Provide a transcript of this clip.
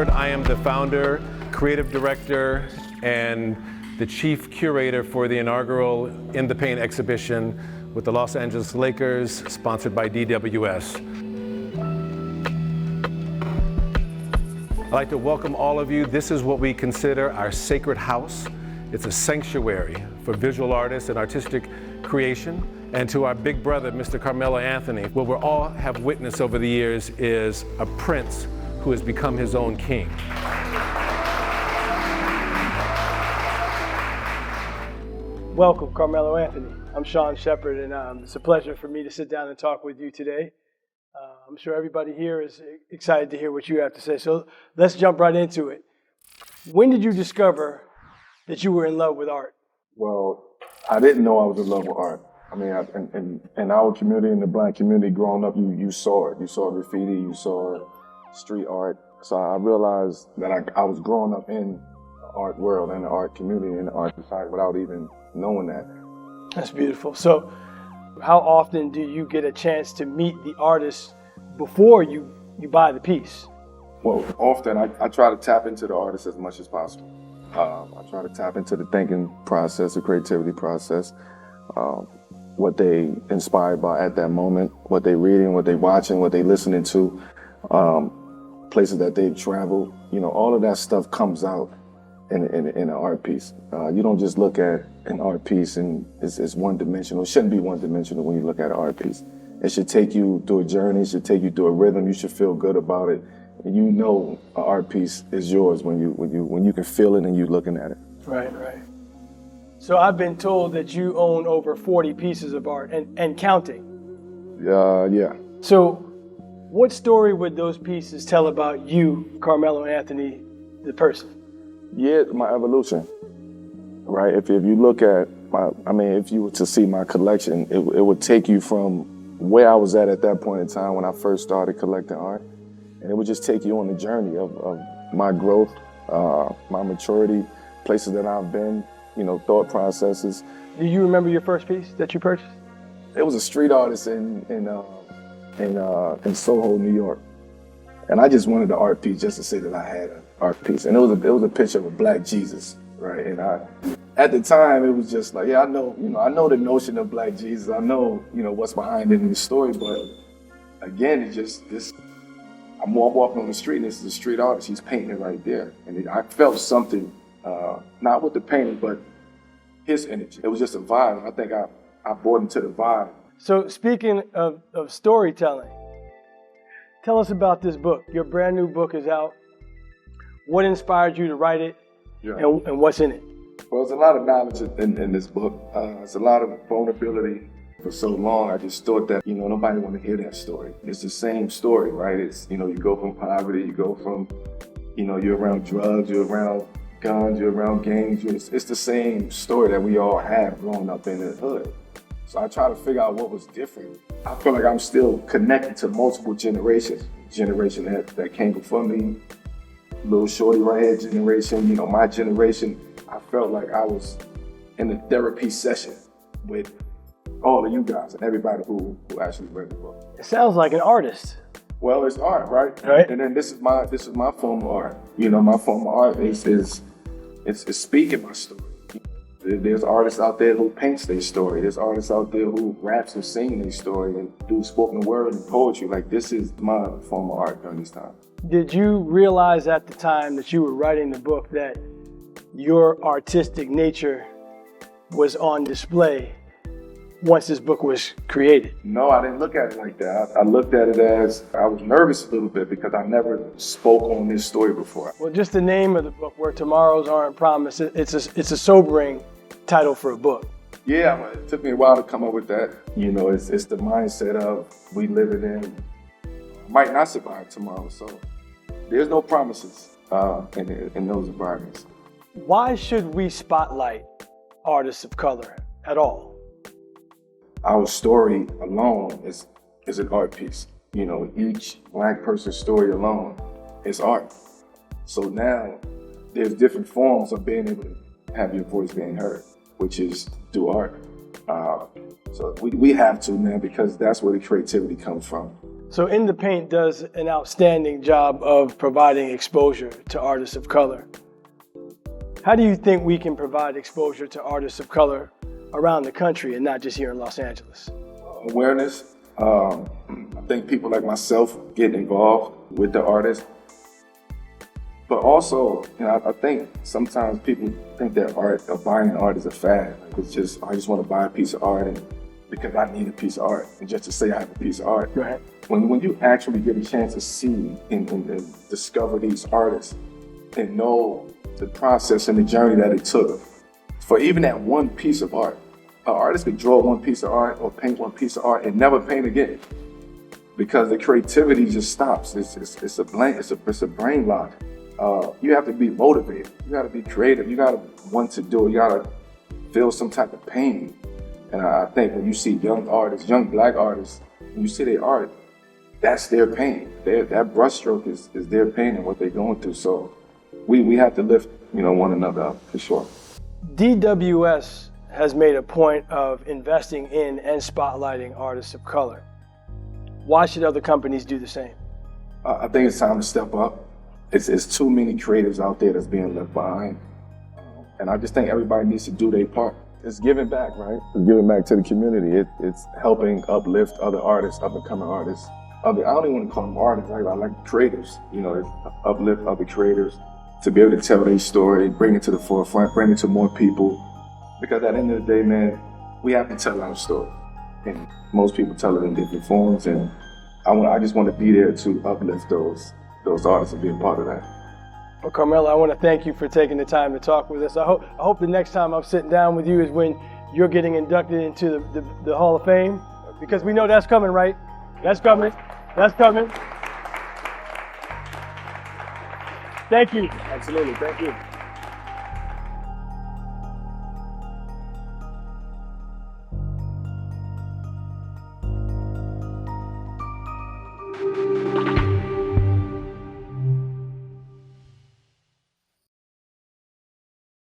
Shepherd. I am the founder, creative director, and the chief curator for the inaugural In the Paint exhibition with the Los Angeles Lakers, sponsored by DWS. I'd like to welcome all of you. This is what we consider our sacred house. It's a sanctuary for visual artists and artistic creation. And to our big brother, Mr. Carmelo Anthony, what we all have witnessed over the years is a prince who has become his own king. Welcome, Carmelo Anthony. I'm Sean Shepherd, and it's a pleasure for me to sit down and talk with you today. I'm sure everybody here is excited to hear what you have to say. So let's jump right into it. When did you discover that you were in love with art? Well, I didn't know I was in love with art. I mean, in our community, in the Black community, growing up, you saw it. You saw graffiti, you saw street art. So I realized that I was growing up in the art world, in the art community, in the art society without even knowing that. That's beautiful. So how often do you get a chance to meet the artist before you buy the piece? Well, often I try to tap into the artist as much as possible. I try to tap into the thinking process, the creativity process, what they inspired by at that moment, what they reading, what they watching, what they listening to, places that they've traveled. You know, all of that stuff comes out in an art piece. You don't just look at an art piece and it's one-dimensional. It shouldn't be one-dimensional when you look at an art piece. It should take you through a journey. It should take you through a rhythm. You should feel good about it. And you know an art piece is yours when you can feel it and you're looking at it. Right. So I've been told that you own over 40 pieces of art and counting. Yeah. So what story would those pieces tell about you, Carmelo Anthony, the person? Yeah, my evolution, right? If you look at if you were to see my collection, it would take you from where I was at that point in time when I first started collecting art. And it would just take you on the journey of my growth, my maturity, places that I've been, thought processes. Do you remember your first piece that you purchased? It was a street artist in Soho, New York. And I just wanted the art piece just to say that I had an art piece. And it was a picture of a Black Jesus, right? And at the time, it was just like, I know the notion of Black Jesus. I know, what's behind it in the story. But again, it's just this. I'm walking on the street, and this is a street artist. He's painting it right there. And I felt something, not with the painting, but his energy. It was just a vibe. I think I bought into the vibe. So speaking of storytelling, tell us about this book. Your brand new book is out. What inspired you to write it, and what's in it? Well, there's a lot of knowledge in this book. It's a lot of vulnerability. For so long, I just thought that, nobody want to hear that story. It's the same story, right? It's, you go from poverty, you go from, you're around drugs, you're around guns, you're around gangs. It's the same story that we all have growing up in the hood. So I try to figure out what was different. I feel like I'm still connected to multiple generations. Generation that came before me, little shorty right here generation, my generation. I felt like I was in a therapy session with all of you guys and everybody who actually read the book. It sounds like an artist. Well, it's art, right? Right. And then this is my form of art. My form of art is speaking my story. There's artists out there who paints their story. There's artists out there who raps and sing their story and do spoken word and poetry. Like, this is my form of art during this time. Did you realize at the time that you were writing the book that your artistic nature was on display once this book was created? No, I didn't look at it like that. I looked at it as, I was nervous a little bit because I never spoke on this story before. Well, just the name of the book, Where Tomorrows Aren't Promised, it's a sobering title for a book. Yeah, it took me a while to come up with that. It's the mindset of we live it in, might not survive tomorrow. So there's no promises in those environments. Why should we spotlight artists of color at all? Our story alone is an art piece. Each Black person's story alone is art. So now there's different forms of being able to have your voice being heard, which is through art. So we have to, man, because that's where the creativity comes from. So In the Paint does an outstanding job of providing exposure to artists of color. How do you think we can provide exposure to artists of color around the country and not just here in Los Angeles? Awareness. I think people like myself get involved with the artists. But also, I think sometimes people think that buying art is a fad. It's just, I just want to buy a piece of art because I need a piece of art, and just to say I have a piece of art. Right. When you actually get a chance to see and discover these artists and know the process and the journey that it took for even that one piece of art. An artist could draw one piece of art or paint one piece of art and never paint again because the creativity just stops. It's a blank. It's a brain lock. You have to be motivated. You got to be creative. You got to want to do it. You got to feel some type of pain. And I think when you see young artists, young black artists, when you see their art, that's their pain. That brushstroke is their pain and what they're going through. So we have to lift, one another up for sure. DWS has made a point of investing in and spotlighting artists of color. Why should other companies do the same? I think it's time to step up. It's too many creatives out there that's being left behind. And I just think everybody needs to do their part. It's giving back, right? It's giving back to the community. It's helping uplift other artists, up-and-coming artists. I don't even want to call them artists, right? I like creatives. Uplift other creators to be able to tell their story, bring it to the forefront, bring it to more people. Because at the end of the day, man, we have to tell our story. And most people tell it in different forms, and I just want to be there to uplift those artists and be a part of that. Well, Carmelo, I want to thank you for taking the time to talk with us. I hope the next time I'm sitting down with you is when you're getting inducted into the Hall of Fame, because we know that's coming, right? That's coming. That's coming. Thank you. Absolutely. Thank you.